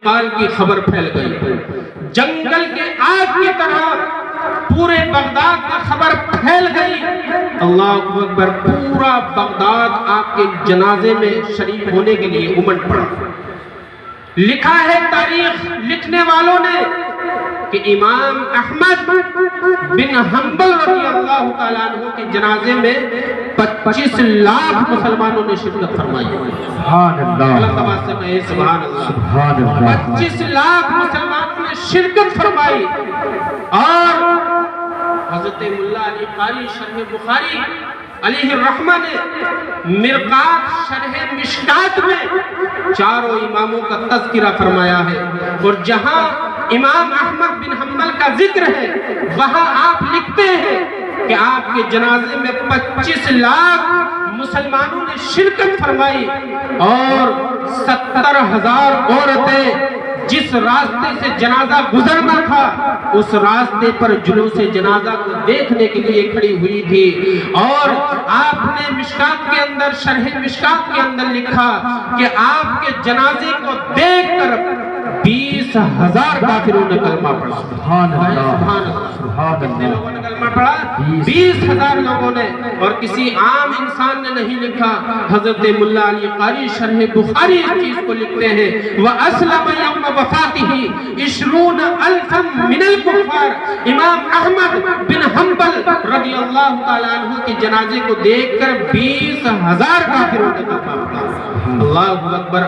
انتقال کی خبر پھیل گئی، جنگل کے آگ کی طرح پورے بغداد میں خبر پھیل گئی۔ اللہ اکبر، پورا بغداد آپ کے جنازے میں شریک ہونے کے لیے امٹ پڑا۔ لکھا ہے تاریخ لکھنے والوں نے کہ امام احمد بن حنبل رضی اللہ تعالیٰ عنہ کے جنازے میں 25 لاکھ مسلمانوں نے شرکت فرمائی۔ سبحان اللہ، سبحان اللہ، سبحان اللہ۔ 25 لاکھ مسلمانوں نے شرکت فرمائی، اور حضرت ملا علی قاری شرح بخاری علیہ الرحمہ نے مرقات شرح مشکات میں چاروں اماموں کا تذکرہ فرمایا ہے، اور جہاں امام احمد بن حنبل کا ذکر ہے وہاں آپ لکھتے ہیں کہ آپ کے جنازے میں 25 لاکھ مسلمانوں نے شرکت فرمائی، اور 70,000 عورتیں جس راستے سے جنازہ گزرنا تھا اس راستے پر جلوس جنازہ کو دیکھنے کے لیے کھڑی ہوئی تھی۔ اور آپ نے مشکات کے اندر، شرح مشکات کے اندر لکھا کہ آپ کے جنازے کو دیکھ کر 20,000 کافروں نے کلمہ پڑھا۔ سبحان اللہ، سبحان کتنے لوگوں نے اللہ۔ کلمہ پڑھا؟ 20,000 لوگوں نے، اور کسی عام انسان نے نہیں لکھا۔ حضرت ملا علی قاری شرح بخاری اس چیز کو لکھتے ہیں، وَأَسْلَمَ يَوْمَ وَفَاتِهِ 20,000 من الکفار۔ امام احمد بن حنبل رضی اللہ تعالیٰ عنہ کے جنازے کو دیکھ کر 20,000 کافروں نے کلمہ پڑھا۔ اللہ اکبر۔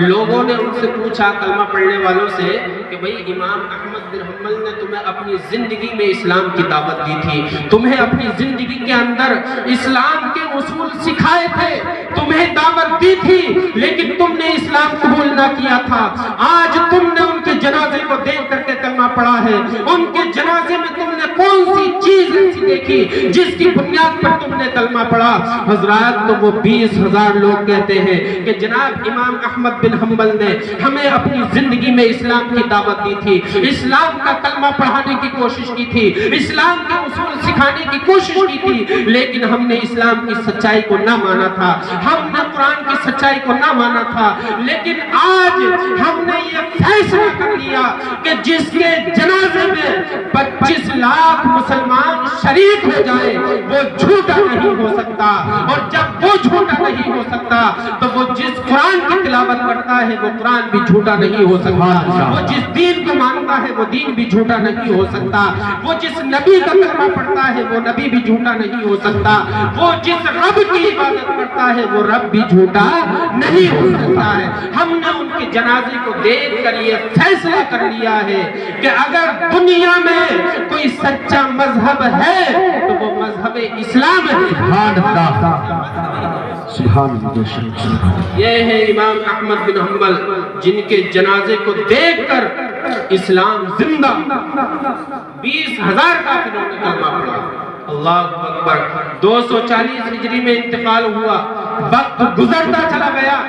لوگوں نے ان سے پوچھا، کلمہ پڑھنے والوں سے، کہ بھئی امام احمد بن حنبل نے تمہیں اپنی زندگی میں اسلام کی دعوت دی تھی، تمہیں اپنی زندگی کے اندر اسلام کے اصول سکھائے تھے، تمہیں دعوت دی تھی، لیکن تم نے اسلام قبول نہ کیا تھا۔ آج تم نے ان کے جنازے کو دیکھ کر کے کلمہ پڑھا ہے، ان کے جنازے میں تم نے کون سی چیز ایسی دیکھی جس کی بنیاد پر تم نے کلمہ پڑھا؟ حضرات، تو وہ 20,000 لوگ کہتے ہیں کہ جناب امام احمد بن حنبل نے ہمیں اپنی زندگی میں اسلام کی دعوت دی تھی، اسلام کا کلمہ پڑھانے کی کوشش کی تھی، اسلام کے اصول سکھانے کی کوشش کی تھی، لیکن ہم نے اسلام کی سچائی کو نہ مانا تھا، ہم نے قرآن کی سچائی کو نہ مانا تھا، لیکن آج ہم نے یہ فیصلہ کر لیا کہ جس کے جنازے میں 25 لاکھ مسلمان شریک ہو جائے وہ جھوٹا نہیں ہو سکتا، اور جب وہ جھوٹا نہیں ہو سکتا تو وہ جس قرآن کی تلاوت کرتا ہے وہ قرآن بھی جھوٹا نہیں ہو سکتا، وہ جس دین کو مانتا ہے وہ دین بھی جھوٹا نہیں ہو سکتا، وہ جس نبی کا کلمہ پڑھتا ہے وہ نبی بھی جھوٹا نہیں ہو سکتا، وہ جس رب کی عبادت کرتا ہے وہ رب بھی جھوٹا نہیں ہو سکتا ہے۔ ہم نے ان کے جنازے کو دیکھ کر یہ فیصلہ کر لیا ہے کہ اگر دنیا میں کوئی سچا مذہب ہے تو وہ مذہب اسلام ہے۔ سبحان اللہ، سبحان اللہ۔ یہ ہے امام احمد بن حنبل جن کے جنازے کو دیکھ کر اسلام زندہ، 20,000 کافروں نے کلمہ پڑھا۔ اللہ اکبر۔ 240 ہجری میں انتقال ہوا، وقت گزرتا چلا گیا،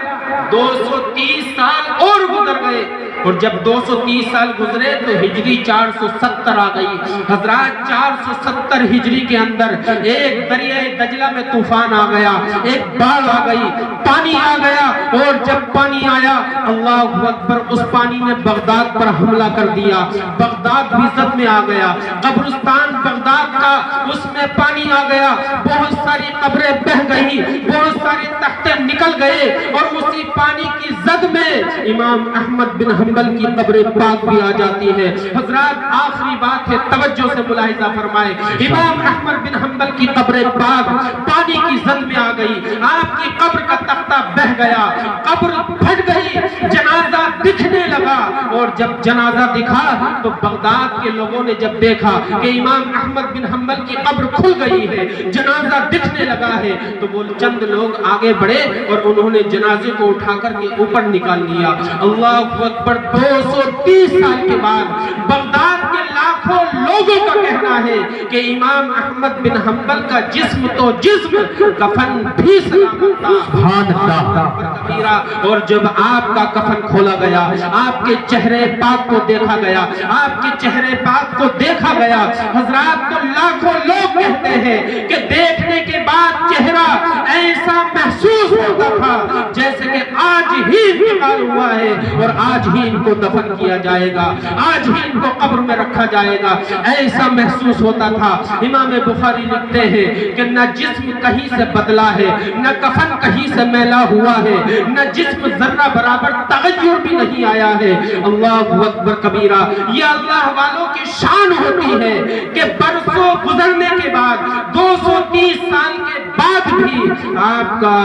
230 سال اور گزر گئے، اور جب 230 سال گزرے تو ہجری 470 آ گئی۔ حضرات 470 ہجری کے اندر ایک دریائے دجلہ میں طوفان آ گیا، ایک باڑھ آ گئی، پانی آ گیا، اور جب پانی آیا اللہ اکبر اس پانی نے بغداد پر حملہ کر دیا، بغداد بھی زد میں آ گیا، قبرستان بغداد کا اس میں پانی آ گیا، بہت ساری قبریں بہہ گئی، بہت سارے تختے نکل گئے، اور اسی پانی کی زد میں امام احمد بن حنبل کی قبر پاک بھی آ جاتی ہے۔ حضرات آخری بات ہے، توجہ سے ملاحظہ فرمائے، امام احمد بن حنبل کی قبر پاک پانی کی زد میں آ گئی، آپ کی قبر کا تختہ بہہ گیا، قبر پھٹ گئی، جنازہ دکھنے لگا، اور جب جنازہ دکھا تو بغداد کے لوگوں نے جب دیکھا کہ امام احمد بن حنبل کی قبر کھل گئی ہے، جنازہ دکھنے لگا ہے، تو وہ چند لوگ آگے بڑھے اور انہوں نے جنازے کو اٹھا کر کے اوپر نکال لیا۔ اللہ اکبر۔ 230 سال کے بعد بغداد کے لاکھوں لاکھوں لوگوں کا کہنا ہے کہ امام احمد بن حنبل کا جسم تو جسم، کفن بھی سلامت تھا۔ اور جب آپ کا کفن کھولا گیا، آپ کے چہرے پاک کو دیکھا گیا، آپ کے چہرے پاک کو دیکھا گیا، حضرات تو لاکھوں لوگ کہتے ہیں کہ دیکھنے کے بعد چہرہ ایسا محسوس ہوتا تھا جیسے کہ آج ہی انتقال ہوا ہے اور آج ہی ان کو دفن کیا جائے گا، آج ہی ان کو قبر میں رکھا جائے گا، ایسا محسوس ہوتا تھا۔ امام بخاری لکھتے ہیں کہ نہ جسم کہیں سے بدلا ہے، نہ کفن کہیں سے میلا ہوا ہے، نہ جسم ذرہ برابر تغیر بھی نہیں آیا ہے۔ اللہ اکبر کبیرہ، یہ اللہ والوں کی شان ہوتی ہے کہ برسوں گزرنے کے بعد، 230 سال کے بعد بھی آپ کا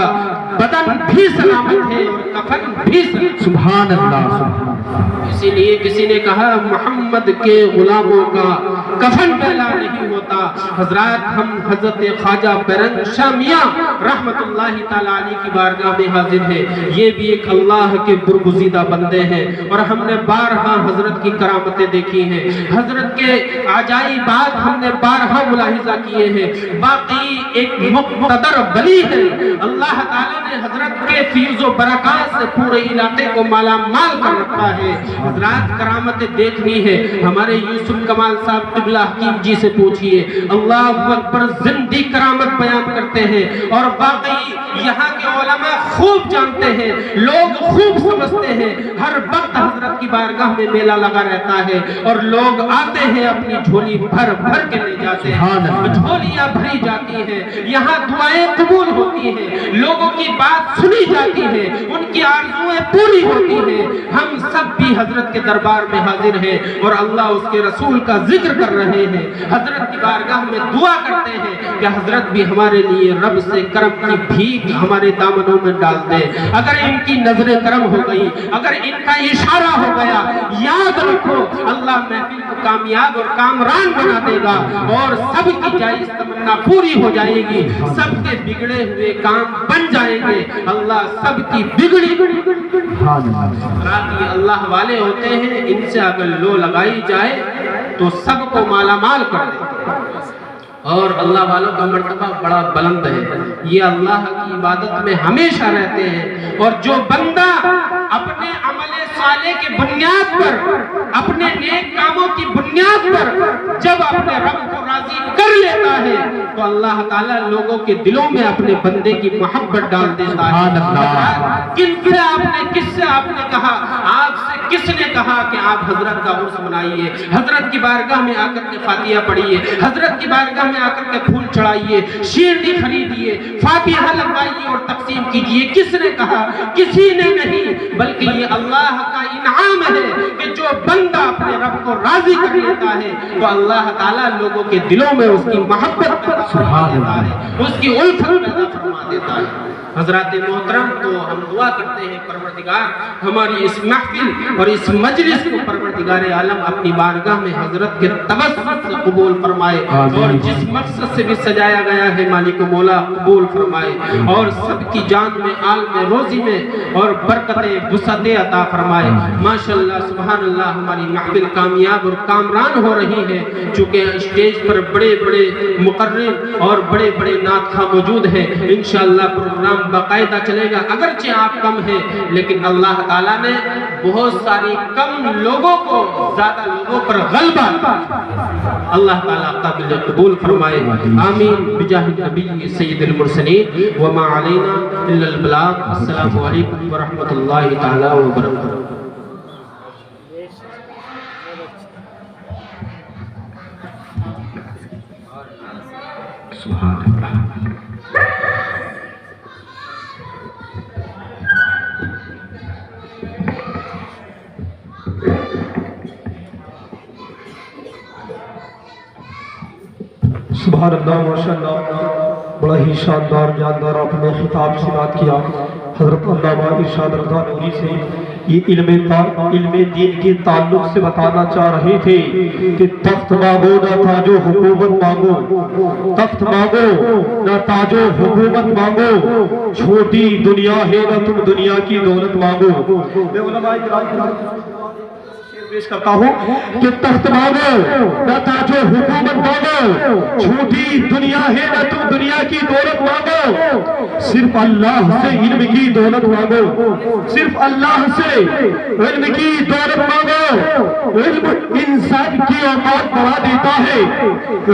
بدن بھی سلامت ہے اور کفن بھی سلامت۔ سبحان اللہ۔ اسی لیے کسی نے کہا محمد کے غلاموں کا کفن میلا نہیں ہوتا۔ حضرات، ہم حضرت خواجہ بیرنگ شاہ میاں رحمت اللہ تعالیٰ علیہ کی بارگاہ میں حاضر ہیں۔ یہ بھی ایک اللہ کے برگزیدہ بندے ہیں اور ہم نے بارہا حضرت کی کرامتیں دیکھی ہیں، حضرت کے عجائبات ہم نے بارہا ملاحظہ کیے ہیں۔ باقی ایک مقتدر ولی ہے، اللہ تعالیٰ نے حضرت کے فیض و برکات سے پورے علاقے کو مالا مال کر رکھا ہے۔ حضرات، کرامتیں دیکھنی ہے، ہمارے یوسف کمال صاحب قبلہ حکیم جی سے پوچھئے، اللہ اکبر، زندی کرامت بیان کرتے ہیں اور واقعی یہاں کے علماء خوب جانتے ہیں، لوگ خوب سمجھتے ہیں۔ ہر وقت حضرت کی بارگاہ میں میلہ لگا رہتا ہے اور لوگ آتے ہیں، اپنی جھولی بھر بھر کے لے جاتے ہیں، جھولیاں بھری جاتی ہیں، یہاں دعائیں قبول ہوتی ہیں، لوگوں کی بات سنی جاتی ہے، ان کی آرزویں پوری ہوتی ہیں۔ ہم سب بھی حضرت کے دربار میں حاضر ہیں اور اللہ اس کے رسول کا ذکر کر رہے ہیں، حضرت کی بارگاہ میں دعا کرتے ہیں کہ حضرت بھی ہمارے لیے رب سے کرم کی بھیک ہمارے دامنوں میں ڈال دے۔ اگر ان کی نظر کرم ہو گئی، اگر ان کا اشارہ ہو گیا، یاد رکھو اللہ محفل کو کامیاب اور کامران بنا دے گا اور سب کی جائز تمنا پوری ہو جائے گی، سب کے بگڑے ہوئے کام بن جائیں گے، اللہ سب کی بگڑی اللہ والے ہوتے ہیں، ان سے اگر لو لگائی جائے تو سب کو مالا مال کر دے۔ اور اللہ والوں کا مرتبہ بڑا بلند ہے، یہ اللہ کی عبادت میں ہمیشہ رہتے ہیں۔ اور جو بندہ اپنے عمل صالح کی بنیاد پر، اپنے نیک کاموں کی بنیاد پر جب اپنے رب کو راضی کر لیتا ہے تو اللہ تعالیٰ لوگوں کے دلوں میں اپنے بندے کی محبت ڈال دیتا ہے۔ کس سے آپ نے کہا، آپ سے کس نے کہا کہ آپ حضرت کا عرس منائیے، حضرت کی بارگاہ میں آ کر کے فاتحہ پڑھیے، حضرت کی بارگاہ میں آ کر کے پھول چڑھائیے، شیرنی خریدیے، فاتحہ لگوائیے اور تقسیم کیجیے؟ کس نے کہا؟ کسی نے نہیں، بلکہ یہ اللہ کا انعام ہے کہ جو بندہ اپنے رب کو راضی کر لیتا ہے تو اللہ تعالیٰ لوگوں کے دلوں میں اس کی محبت پیدا فرما دیتا ہے، اس کی الفت پیدا فرما دیتا ہے۔ حضرات محترم، تو ہم دعا کرتے ہیں پروردگار ہماری اس محفل اور اس مجلس کو پروردگار عالم اپنی بارگاہ میں حضرت کے توسط سے قبول فرمائے اور جس مقصد سے بھی سجایا گیا ہے مالک و مولا قبول فرمائے اور سب کی جان میں، آل میں، روزی میں اور برکتیں وسعتیں عطا فرمائے۔ ماشاءاللہ سبحان اللہ، ہماری محفل کامیاب اور کامران ہو رہی ہے، چونکہ اسٹیج پر بڑے بڑے مقرر اور بڑے بڑے نعت خواں موجود ہیں۔ انشاءاللہ پروگرام باقاعدہ چلے گا، اگرچہ آپ کم ہیں لیکن اللہ تعالیٰ نے بہت ساری کم لوگوں کو زیادہ لوگوں پر غلبہ، اللہ تعالیٰ قابل قبول فرمائے۔ آمین بجاہ النبی سید المرسلین وما علینا الا البلاغ۔ السلام علیکم ورحمۃ اللہ تعالیٰ وبرکاتہ۔ سبحان اللہ۔ سبحان اللہ، ماشاءاللہ، بڑا ہی شاندار جاندار آپ نے خطاب سے بات کیا۔ حضرت علامہ ارشاد رضا نوری سے یہ علم دین کے تعلق سے بتانا چاہ رہے تھے کہ تخت مانگو نہ تاج و حکومت مانگو، تخت مانگو نہ تاج و حکومت مانگو، چھوٹی دنیا ہے نہ تم دنیا کی دولت مانگو۔ میں علماء کرام پیش کرتا ہوں کہ تخت مانگو نہ تاج و حکومت مانگو، جھوٹی دنیا ہے نہ تم دنیا کی دولت مانگو، صرف اللہ سے علم کی دولت مانگو، صرف اللہ سے علم کی دولت مانگو۔ علم انسان کی اوقات بڑھا دیتا ہے،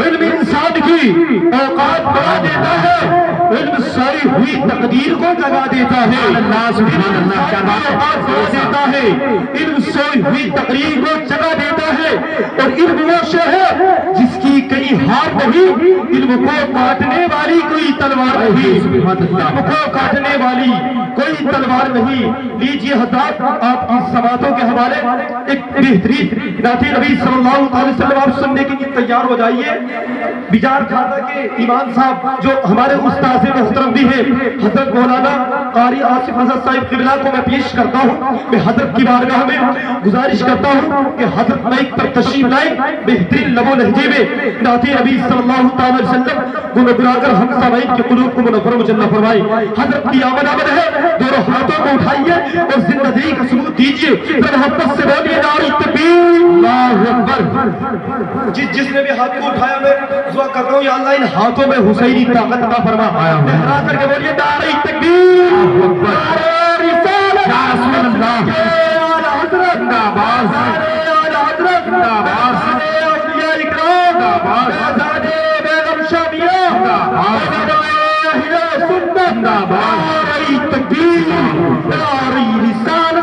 علم انسان کی اوقات بڑھا دیتا ہے، علم ساری ہوئی تقدیر کو جگا دیتا ہے، دیتا ہے، علم سوئی ہوئی تقریر کو جگہ دیتا ہے، اور علم وہ شے ہے جس کی کئی ہار نہیں، علم کو کاٹنے والی کوئی تلوار نہیں، علم کو کاٹنے والی کوئی تلوار نہیں۔ لیجئے حضرات آپ کی سماعتوں کے حوالے ایک بہترین نعت نبی صلی اللہ علیہ وسلم آپ سننے کے لیے تیار ہو جائیے۔ بجار کھاتا کے امام صاحب جو ہمارے استاذ محترم بھی ہیں حضرت مولانا قاری آصف حضرت صاحب قبلہ کو میں پیش کرتا ہوں، میں حضرت کی بارگاہ میں گزارش کرتا ہوں کہ حضرت مائک پر تشریف لائیں، بہترین لب و لہجے میں نعت نبی صلی اللہ علیہ وسلم گنگنا کر ہم سامعین کے قلوب کو منور مجلہ فرمائے۔ حضرت کی آمد ہے، دونوں ہاتھوں کو اٹھائیے اور زندگی کا ثبوت دیجیے، محبت سے بولیے نعرہ تکبیر، اللہ اکبر۔ جس نے بھی ہاتھ کو اٹھایا میں دعا کرتا ہوں یا اللہ ان ہاتھوں میں حسینی طاقت عطا فرما، لہرا کر کے بولیے نعرہ تکبیر، نعرہ رسالت، یا رسول اللہ، یا حضرت، نعباز، یا حضرت، نعباز، اولیاء اکرام، نعباز، آزادے بیگم شامیہ، نعباز، سنت، نعباز، نعرہ تکبیر، نعرہ رسالت۔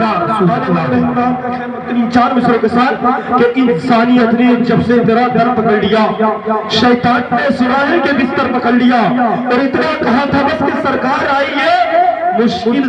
چار مصروں کے ساتھ کہ انسانیت نے جب سے تیرا در پکڑ لیا، شیطان نے سنا ہے کہ بستر پکڑ لیا، اور اتنا کہا تھا بس کہ سرکار آئی ہے مشکل